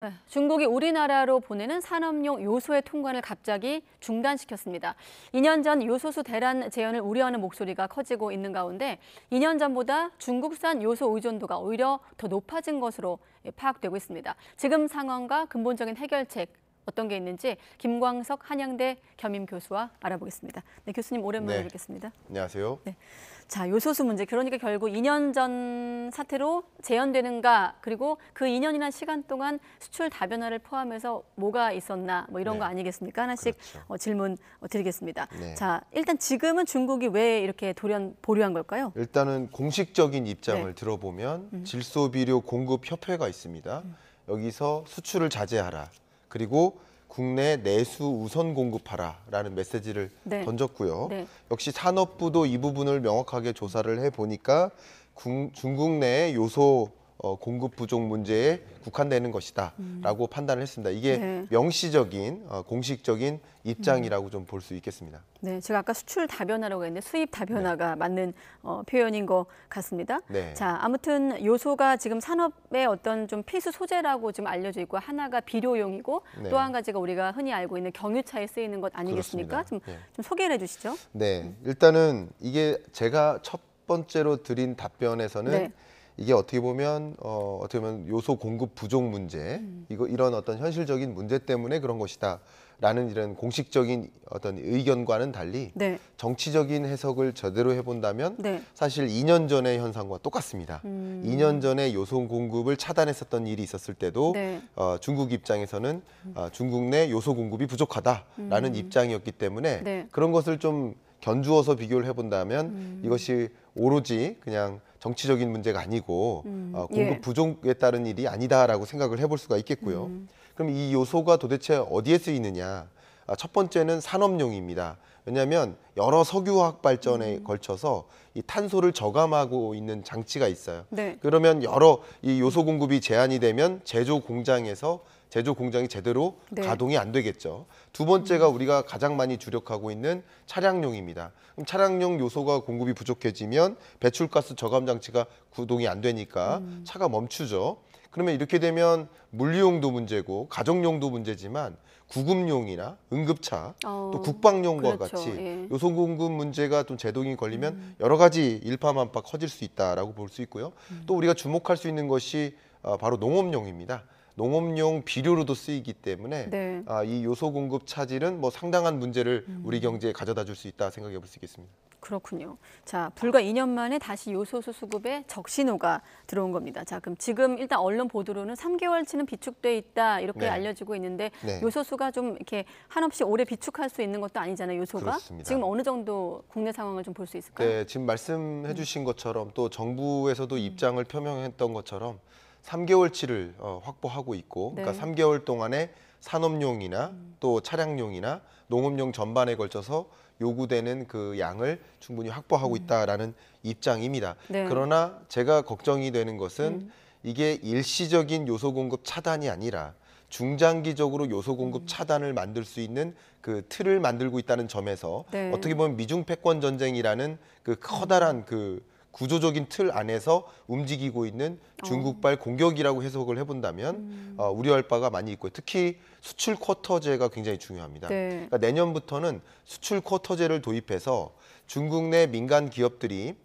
네, 중국이 우리나라로 보내는 산업용 요소의 통관을 갑자기 중단시켰습니다. 2년 전 요소수 대란 재현을 우려하는 목소리가 커지고 있는 가운데 2년 전보다 중국산 요소 의존도가 오히려 더 높아진 것으로 파악되고 있습니다. 지금 상황과 근본적인 해결책 어떤 게 있는지 김광석 한양대 겸임 교수와 알아보겠습니다. 네, 교수님 오랜만에 뵙겠습니다. 안녕하세요. 네. 자, 요소수 문제. 그러니까 결국 2년 전 사태로 재현되는가, 그리고 그 2년이나 시간 동안 수출 다변화를 포함해서 뭐가 있었나, 뭐 이런 거 아니겠습니까? 하나씩 그렇죠. 질문 드리겠습니다. 네. 자, 일단 지금은 중국이 왜 이렇게 보류한 걸까요? 일단은 공식적인 입장을 들어보면 질소비료 공급협회가 있습니다. 여기서 수출을 자제하라. 그리고 국내 내수 우선 공급하라라는 메시지를 던졌고요. 네. 역시 산업부도 이 부분을 명확하게 조사를 해보니까 중국 내 요소 공급 부족 문제에 국한되는 것이다라고 판단을 했습니다. 이게 명시적인 공식적인 입장이라고 좀 볼 수 있겠습니다. 네, 제가 아까 수출 다변화라고 했는데 수입 다변화가 맞는 표현인 것 같습니다. 네. 자, 아무튼 요소가 지금 산업의 어떤 좀 필수 소재라고 지금 알려져 있고, 하나가 비료용이고 또 한 가지가 우리가 흔히 알고 있는 경유차에 쓰이는 것 아니겠습니까? 좀 소개를 해주시죠. 네, 일단은 이게 제가 첫 번째로 드린 답변에서는 이게 어떻게 보면 요소 공급 부족 문제, 이런 어떤 현실적인 문제 때문에 그런 것이다라는 이런 공식적인 어떤 의견과는 달리 정치적인 해석을 제대로 해본다면 사실 2년 전의 현상과 똑같습니다. 2년 전에 요소 공급을 차단했었던 일이 있었을 때도 중국 입장에서는 중국 내 요소 공급이 부족하다라는 입장이었기 때문에 그런 것을 좀 견주어서 비교를 해본다면 이것이 오로지 그냥 정치적인 문제가 아니고 공급 부족에 따른 일이 아니다라고 생각을 해볼 수가 있겠고요. 그럼 이 요소가 도대체 어디에 쓰이느냐? 첫 번째는 산업용입니다. 왜냐하면 여러 석유화학 발전에 걸쳐서 이 탄소를 저감하고 있는 장치가 있어요. 그러면 여러 이 요소 공급이 제한이 되면 제조 공장이 제대로 가동이 안 되겠죠. 두 번째가 우리가 가장 많이 주력하고 있는 차량용입니다. 그럼 차량용 요소가 공급이 부족해지면 배출가스 저감 장치가 구동이 안 되니까 차가 멈추죠. 그러면 이렇게 되면 물류용도 문제고 가정용도 문제지만 구급용이나 응급차 또 국방용과 같이 요소 공급 문제가 좀 제동이 걸리면 여러 가지 일파만파 커질 수 있다라고 볼 수 있고요. 또 우리가 주목할 수 있는 것이 바로 농업용입니다. 농업용 비료로도 쓰이기 때문에 이 요소 공급 차질은 뭐 상당한 문제를 우리 경제에 가져다 줄 수 있다 생각해 볼 수 있겠습니다. 그렇군요. 자, 불과 2년 만에 다시 요소수 수급에 적신호가 들어온 겁니다. 자, 그럼 지금 일단 언론 보도로는 3개월치는 비축돼 있다 이렇게 알려지고 있는데 요소수가 좀 이렇게 한없이 오래 비축할 수 있는 것도 아니잖아요, 요소가. 그렇습니다. 지금 어느 정도 국내 상황을 좀 볼 수 있을까요? 네, 지금 말씀해 주신 것처럼 또 정부에서도 입장을 표명했던 것처럼 3개월치를 확보하고 있고 그러니까 3개월 동안에 산업용이나 또 차량용이나 농업용 전반에 걸쳐서 요구되는 그 양을 충분히 확보하고 있다라는 입장입니다. 그러나 제가 걱정이 되는 것은 이게 일시적인 요소 공급 차단이 아니라 중장기적으로 요소 공급 차단을 만들 수 있는 그 틀을 만들고 있다는 점에서 어떻게 보면 미중 패권 전쟁이라는 그 커다란 그 구조적인 틀 안에서 움직이고 있는 중국발 공격이라고 해석을 해본다면 우려할 바가 많이 있고요. 특히 수출 쿼터제가 굉장히 중요합니다. 그러니까 내년부터는 수출 쿼터제를 도입해서 중국 내 민간 기업들이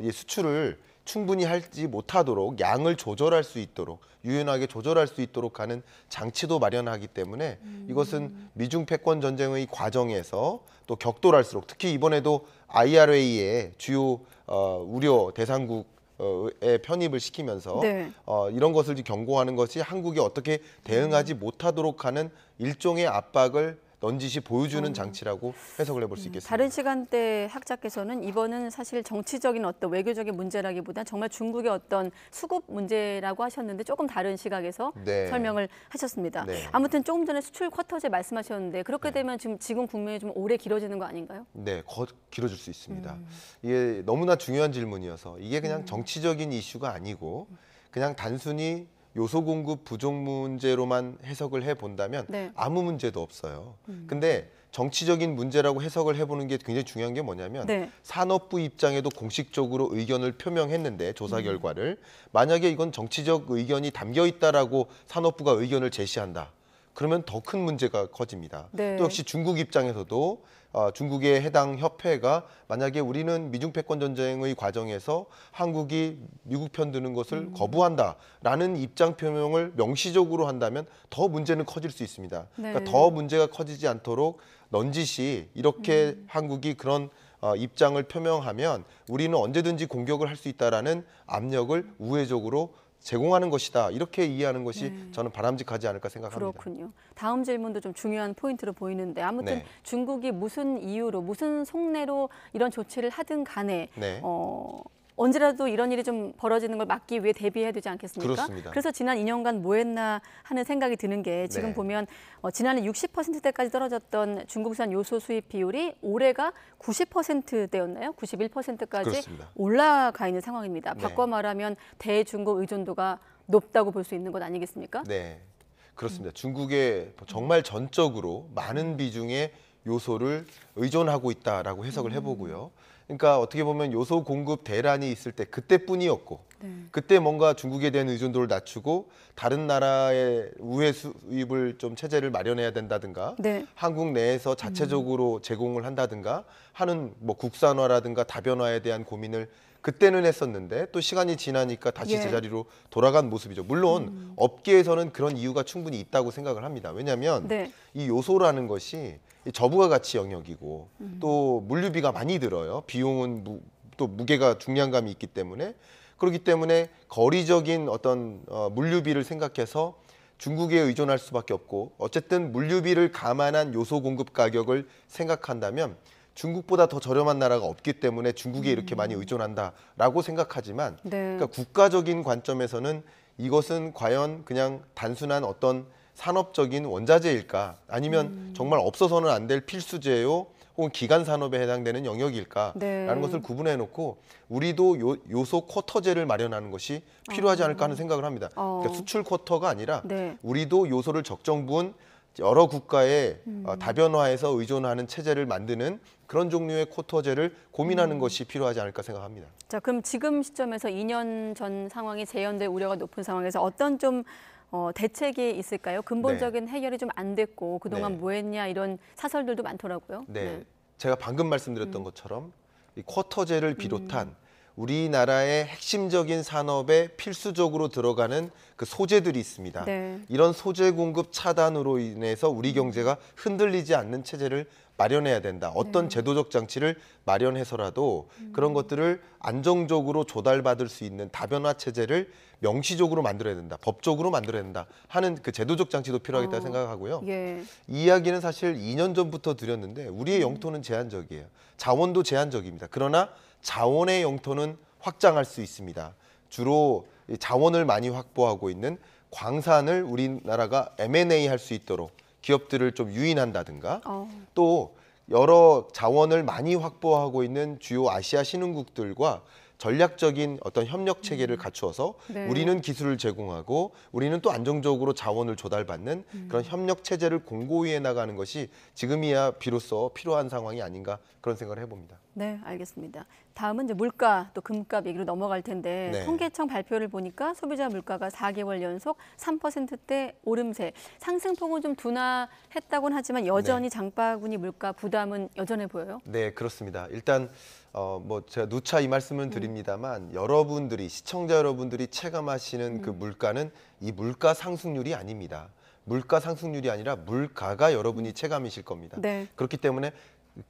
이 수출을 충분히 하지 못하도록 양을 조절할 수 있도록 유연하게 조절할 수 있도록 하는 장치도 마련하기 때문에 이것은 미중 패권 전쟁의 과정에서 또 격돌할수록 특히 이번에도 IRA의 주요 우려 대상국에 편입을 시키면서 이런 것을 경고하는 것이 한국이 어떻게 대응하지 못하도록 하는 일종의 압박을 넌지시 보여주는 장치라고 해석을 해볼 수 있겠습니다. 다른 시간대 학자께서는 이번은 사실 정치적인 어떤 외교적인 문제라기보다는 정말 중국의 어떤 수급 문제라고 하셨는데 조금 다른 시각에서 설명을 하셨습니다. 아무튼 조금 전에 수출 쿼터제 말씀하셨는데 그렇게 되면 지금 국면이 좀 오래 길어지는 거 아닌가요? 네, 길어질 수 있습니다. 이게 너무나 중요한 질문이어서 이게 그냥 정치적인 이슈가 아니고 그냥 단순히 요소 공급 부족 문제로만 해석을 해본다면 아무 문제도 없어요. 근데 정치적인 문제라고 해석을 해보는 게 굉장히 중요한 게 뭐냐면 네. 산업부 입장에도 공식적으로 의견을 표명했는데 조사 결과를 만약에 이건 정치적 의견이 담겨 있다라고 산업부가 의견을 제시한다. 그러면 더 큰 문제가 커집니다. 네. 또 역시 중국 입장에서도 중국의 해당 협회가 만약에 우리는 미중 패권 전쟁의 과정에서 한국이 미국 편 드는 것을 거부한다라는 입장 표명을 명시적으로 한다면 더 문제는 커질 수 있습니다. 네. 그러니까 더 문제가 커지지 않도록 넌지시 이렇게 한국이 그런 입장을 표명하면 우리는 언제든지 공격을 할 수 있다라는 압력을 우회적으로 제공하는 것이다. 이렇게 이해하는 것이 네. 저는 바람직하지 않을까 생각합니다. 그렇군요. 다음 질문도 좀 중요한 포인트로 보이는데 아무튼 네. 중국이 무슨 이유로 무슨 속내로 이런 조치를 하든 간에 네. 언제라도 이런 일이 좀 벌어지는 걸 막기 위해 대비해야 되지 않겠습니까? 그렇습니다. 그래서 지난 2년간 뭐 했나 하는 생각이 드는 게 지금 네. 보면 지난해 60%대까지 떨어졌던 중국산 요소 수입 비율이 올해가 90%대였나요? 91%까지 그렇습니다. 올라가 있는 상황입니다. 네. 바꿔 말하면 대중국 의존도가 높다고 볼 수 있는 것 아니겠습니까? 네, 그렇습니다. 중국에 정말 전적으로 많은 비중의 요소를 의존하고 있다라고 해석을 해보고요. 그러니까 어떻게 보면 요소 공급 대란이 있을 때 그때뿐이었고 네. 그때 뭔가 중국에 대한 의존도를 낮추고 다른 나라의 우회 수입을 좀 체제를 마련해야 된다든가 네. 한국 내에서 자체적으로 제공을 한다든가 하는 뭐 국산화라든가 다변화에 대한 고민을 그때는 했었는데 또 시간이 지나니까 다시 예. 제자리로 돌아간 모습이죠. 물론 업계에서는 그런 이유가 충분히 있다고 생각을 합니다. 왜냐하면 네. 이 요소라는 것이 이 저부가 가치 영역이고 또 물류비가 많이 들어요. 비용은 또 무게가 중량감이 있기 때문에 그렇기 때문에 거리적인 어떤 물류비를 생각해서 중국에 의존할 수밖에 없고 어쨌든 물류비를 감안한 요소 공급 가격을 생각한다면 중국보다 더 저렴한 나라가 없기 때문에 중국에 이렇게 많이 의존한다라고 생각하지만 네. 그러니까 국가적인 관점에서는 이것은 과연 그냥 단순한 어떤 산업적인 원자재일까 아니면 정말 없어서는 안 될 필수재요 혹은 기간 산업에 해당되는 영역일까라는 네. 것을 구분해 놓고 우리도 요소 쿼터제를 마련하는 것이 필요하지 않을까 하는 생각을 합니다. 그러니까 수출 쿼터가 아니라 네. 우리도 요소를 적정 부은 여러 국가의 다변화해서 의존하는 체제를 만드는 그런 종류의 쿼터제를 고민하는 것이 필요하지 않을까 생각합니다. 자, 그럼 지금 시점에서 2년 전 상황이 재현될 우려가 높은 상황에서 어떤 좀 대책이 있을까요? 근본적인 해결이 좀 안 됐고 그동안 네. 뭐 했냐 이런 사설들도 많더라고요. 네, 제가 방금 말씀드렸던 것처럼 이 쿼터제를 비롯한 우리나라의 핵심적인 산업에 필수적으로 들어가는 그 소재들이 있습니다. 네. 이런 소재 공급 차단으로 인해서 우리 경제가 흔들리지 않는 체제를 마련해야 된다. 어떤 제도적 장치를 마련해서라도 그런 것들을 안정적으로 조달받을 수 있는 다변화 체제를 명시적으로 만들어야 된다. 법적으로 만들어야 된다. 하는 그 제도적 장치도 필요하겠다 생각하고요. 예. 이 이야기는 사실 2년 전부터 드렸는데 우리의 영토는 제한적이에요. 자원도 제한적입니다. 그러나 자원의 영토는 확장할 수 있습니다. 주로 자원을 많이 확보하고 있는 광산을 우리나라가 M&A 할 수 있도록 기업들을 좀 유인한다든가 또 여러 자원을 많이 확보하고 있는 주요 아시아 신흥국들과 전략적인 어떤 협력 체계를 갖추어서 네. 우리는 기술을 제공하고 우리는 또 안정적으로 자원을 조달받는 그런 협력 체제를 공고히 해 나가는 것이 지금이야 비로소 필요한 상황이 아닌가 그런 생각을 해봅니다. 네, 알겠습니다. 다음은 이제 물가 또 금값 얘기로 넘어갈 텐데 네. 통계청 발표를 보니까 소비자 물가가 4개월 연속 3%대 오름세. 상승폭은 좀 둔화했다고는 하지만 여전히 장바구니 물가 부담은 여전해 보여요. 네, 그렇습니다. 일단 뭐 제가 누차 이 말씀을 드립니다만 여러분들이 시청자 여러분들이 체감하시는 그 물가는 이 물가 상승률이 아닙니다. 물가 상승률이 아니라 물가가 여러분이 체감이실 겁니다. 네. 그렇기 때문에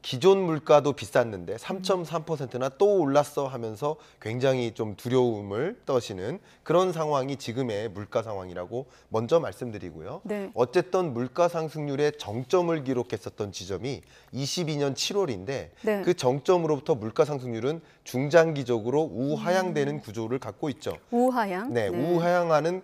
기존 물가도 비쌌는데 3.3%나 또 올랐어 하면서 굉장히 좀 두려움을 떠시는 그런 상황이 지금의 물가 상황이라고 먼저 말씀드리고요. 네. 어쨌든 물가 상승률의 정점을 기록했었던 지점이 22년 7월인데 네. 그 정점으로부터 물가 상승률은 중장기적으로 우하향되는 구조를 갖고 있죠. 우하향. 네, 우하향하는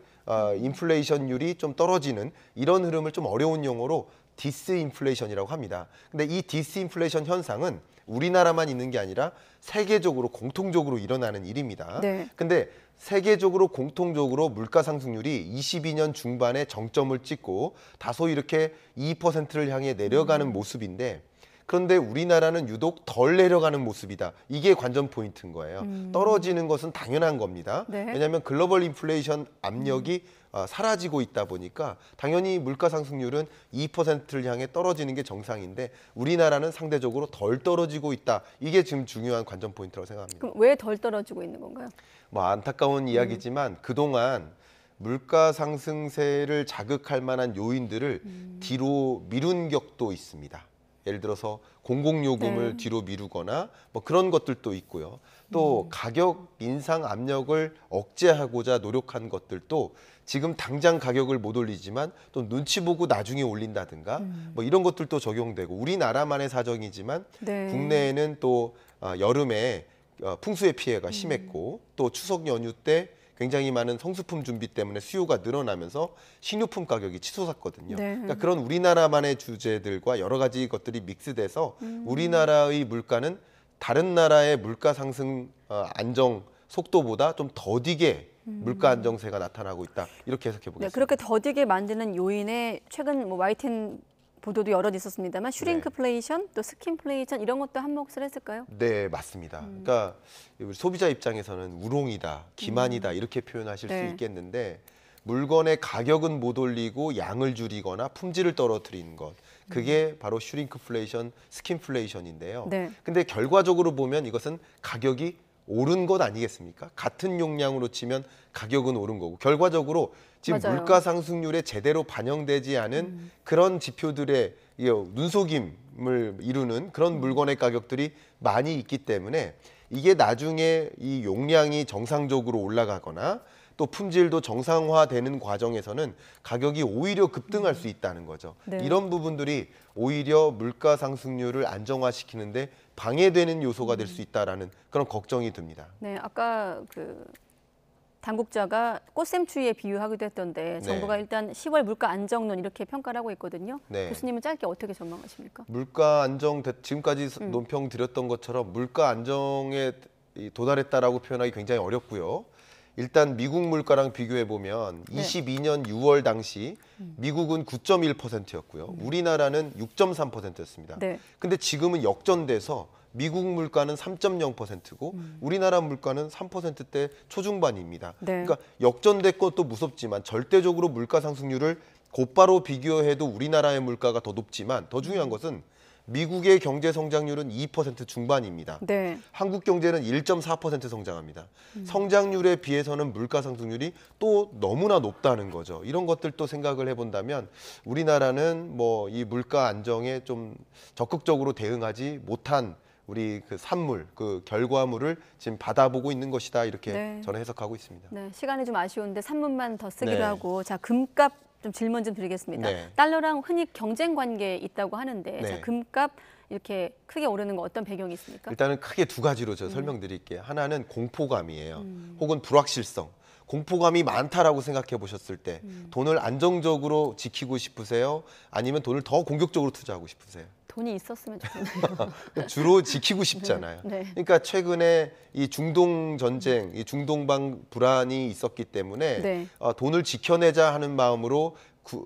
인플레이션율이 좀 떨어지는 이런 흐름을 좀 어려운 용어로 디스인플레이션이라고 합니다. 근데 이 디스인플레이션 현상은 우리나라만 있는 게 아니라 세계적으로 공통적으로 일어나는 일입니다. 네. 근데 세계적으로 공통적으로 물가 상승률이 22년 중반에 정점을 찍고 다소 이렇게 2%를 향해 내려가는 모습인데, 그런데 우리나라는 유독 덜 내려가는 모습이다. 이게 관전 포인트인 거예요. 떨어지는 것은 당연한 겁니다. 네. 왜냐하면 글로벌 인플레이션 압력이 사라지고 있다 보니까 당연히 물가 상승률은 2%를 향해 떨어지는 게 정상인데 우리나라는 상대적으로 덜 떨어지고 있다. 이게 지금 중요한 관전 포인트라고 생각합니다. 그럼 왜 덜 떨어지고 있는 건가요? 뭐 안타까운 이야기지만 그동안 물가 상승세를 자극할 만한 요인들을 뒤로 미룬 격도 있습니다. 예를 들어서 공공요금을 네. 뒤로 미루거나 뭐 그런 것들도 있고요. 또 가격 인상 압력을 억제하고자 노력한 것들도 지금 당장 가격을 못 올리지만 또 눈치 보고 나중에 올린다든가 뭐 이런 것들도 적용되고, 우리나라만의 사정이지만 네. 국내에는 또 여름에 풍수의 피해가 심했고 또 추석 연휴 때 굉장히 많은 성수품 준비 때문에 수요가 늘어나면서 식료품 가격이 치솟았거든요. 네. 그러니까 그런 우리나라만의 주제들과 여러 가지 것들이 믹스돼서 우리나라의 물가는 다른 나라의 물가 상승 안정 속도보다 좀 더디게 물가 안정세가 나타나고 있다. 이렇게 해석해 네, 보겠습니다. 그렇게 더디게 만드는 요인에 최근 뭐 YTN 보도도 여러 있었습니다만 슈링크플레이션, 또 스킨플레이션 이런 것도 한 몫을 했을까요? 네, 맞습니다. 그러니까 우리 소비자 입장에서는 우롱이다, 기만이다 이렇게 표현하실 수 네. 있겠는데, 물건의 가격은 못 올리고 양을 줄이거나 품질을 떨어뜨리는 것, 그게 바로 슈링크플레이션, 스킨플레이션인데요. 네. 근데 결과적으로 보면 이것은 가격이 오른 것 아니겠습니까? 같은 용량으로 치면 가격은 오른 거고, 결과적으로 지금 맞아요. 물가 상승률에 제대로 반영되지 않은 그런 지표들의 눈속임을 이루는 그런 물건의 가격들이 많이 있기 때문에 이게 나중에 이 용량이 정상적으로 올라가거나 또 품질도 정상화되는 과정에서는 가격이 오히려 급등할 수 있다는 거죠. 네. 이런 부분들이 오히려 물가 상승률을 안정화시키는데 방해되는 요소가 될 수 있다라는 그런 걱정이 듭니다. 네, 아까 그 당국자가 꽃샘추위에 비유하기도 했던데 정부가 네. 일단 10월 물가 안정론 이렇게 평가를 하고 있거든요. 네. 교수님은 짧게 어떻게 전망하십니까? 물가 안정, 지금까지 논평 드렸던 것처럼 물가 안정에 도달했다라고 표현하기 굉장히 어렵고요. 일단 미국 물가랑 비교해 보면 네. 22년 6월 당시 미국은 9.1%였고요. 우리나라는 6.3%였습니다. 네. 근데 지금은 역전돼서 미국 물가는 3.0%고 우리나라 물가는 3%대 초중반입니다. 네. 그러니까 역전된 것도 무섭지만 절대적으로 물가 상승률을 곧바로 비교해도 우리나라의 물가가 더 높지만 더 중요한 것은 미국의 경제 성장률은 2% 중반입니다. 네. 한국 경제는 1.4% 성장합니다. 성장률에 비해서는 물가 상승률이 또 너무나 높다는 거죠. 이런 것들도 생각을 해본다면 우리나라는 뭐 이 물가 안정에 좀 적극적으로 대응하지 못한 우리 그 산물, 그 결과물을 지금 받아보고 있는 것이다. 이렇게 네. 저는 해석하고 있습니다. 네, 시간이 좀 아쉬운데 3분만 더 쓰기로 네. 하고, 자, 금값 좀 질문 좀 드리겠습니다. 네. 달러랑 흔히 경쟁 관계에 있다고 하는데 네. 자, 금값 이렇게 크게 오르는 거 어떤 배경이 있습니까? 일단은 크게 두 가지로 제가 설명드릴게요. 하나는 공포감이에요. 혹은 불확실성. 공포감이 많다라고 생각해 보셨을 때 돈을 안정적으로 지키고 싶으세요? 아니면 돈을 더 공격적으로 투자하고 싶으세요? 돈이 있었으면 좋겠네요. 주로 지키고 싶잖아요. 네. 그러니까 최근에 이 중동 전쟁, 이 중동방 불안이 있었기 때문에 네. 돈을 지켜내자 하는 마음으로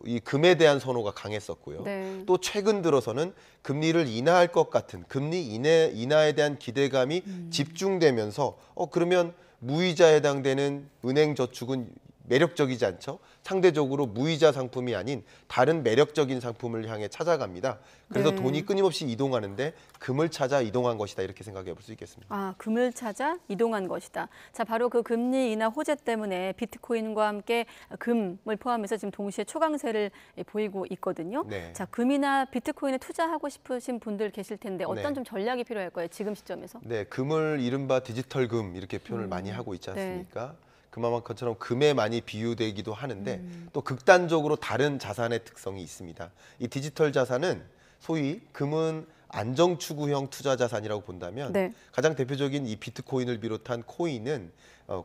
이 금에 대한 선호가 강했었고요. 네. 또 최근 들어서는 금리를 인하할 것 같은 금리 인하에 대한 기대감이 집중되면서 그러면 무이자에 해당되는 은행 저축은 매력적이지 않죠. 상대적으로 무이자 상품이 아닌 다른 매력적인 상품을 향해 찾아갑니다. 그래서 네. 돈이 끊임없이 이동하는데 금을 찾아 이동한 것이다. 이렇게 생각해 볼 수 있겠습니다. 아, 금을 찾아 이동한 것이다. 자, 바로 그 금리 인하 호재 때문에 비트코인과 함께 금을 포함해서 지금 동시에 초강세를 보이고 있거든요. 네. 자, 금이나 비트코인에 투자하고 싶으신 분들 계실 텐데 어떤 네. 좀 전략이 필요할 거예요, 지금 시점에서? 네, 금을 이른바 디지털 금 이렇게 표현을 많이 하고 있지 않습니까? 그만큼처럼 금에 많이 비유되기도 하는데 또 극단적으로 다른 자산의 특성이 있습니다. 이 디지털 자산은 소위 금은 안정 추구형 투자 자산이라고 본다면 네. 가장 대표적인 이 비트코인을 비롯한 코인은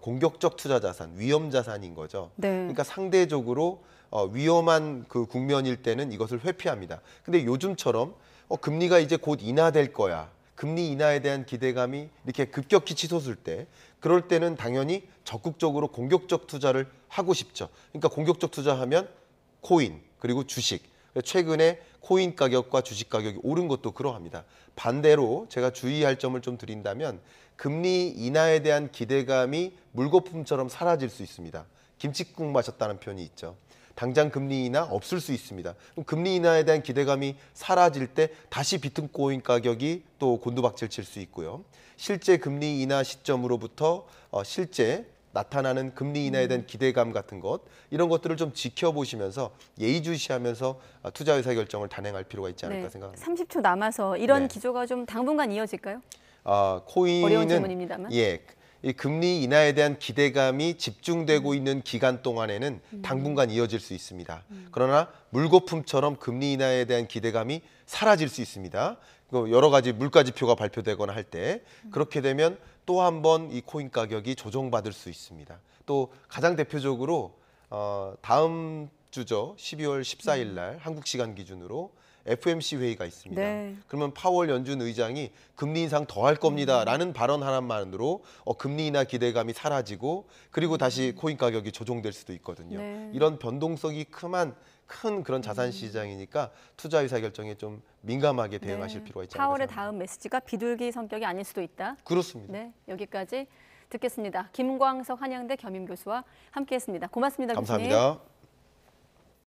공격적 투자 자산, 위험 자산인 거죠. 네. 그러니까 상대적으로 위험한 그 국면일 때는 이것을 회피합니다. 근데 요즘처럼 금리가 이제 곧 인하될 거야. 금리 인하에 대한 기대감이 이렇게 급격히 치솟을 때 그럴 때는 당연히 적극적으로 공격적 투자를 하고 싶죠. 그러니까 공격적 투자하면 코인 그리고 주식. 최근에 코인 가격과 주식 가격이 오른 것도 그러합니다. 반대로 제가 주의할 점을 좀 드린다면 금리 인하에 대한 기대감이 물거품처럼 사라질 수 있습니다. 김치국 마셨다는 표현이 있죠. 당장 금리 인하 없을 수 있습니다. 그럼 금리 인하에 대한 기대감이 사라질 때 다시 비트코인 가격이 또 곤두박질 칠 수 있고요. 실제 금리 인하 시점으로부터 실제 나타나는 금리 인하에 대한 기대감 같은 것 이런 것들을 좀 지켜보시면서 예의주시하면서 투자 의사 결정을 단행할 필요가 있지 않을까 생각합니다. 30초 남아서 이런 네. 기조가 좀 당분간 이어질까요? 코인은 어려운 질문입니다만. 이 금리 인하에 대한 기대감이 집중되고 있는 기간 동안에는 당분간 이어질 수 있습니다. 그러나 물거품처럼 금리 인하에 대한 기대감이 사라질 수 있습니다. 여러 가지 물가 지표가 발표되거나 할 때 그렇게 되면 또 한 번 이 코인 가격이 조정받을 수 있습니다. 또 가장 대표적으로 다음 주죠. 12월 14일 날 한국 시간 기준으로 FOMC 회의가 있습니다. 네. 그러면 파월 연준 의장이 금리 인상 더 할 겁니다라는 발언 하나만으로 금리 인하 기대감이 사라지고 그리고 다시 코인 가격이 조정될 수도 있거든요. 네. 이런 변동성이 큰 그런 자산 시장이니까 투자 의사 결정에 좀 민감하게 대응하실 필요가 있지 않을까 파월의 생각합니다. 다음 메시지가 비둘기 성격이 아닐 수도 있다. 그렇습니다. 네, 여기까지 듣겠습니다. 김광석 한양대 겸임교수와 함께했습니다. 고맙습니다. 교수님. 감사합니다.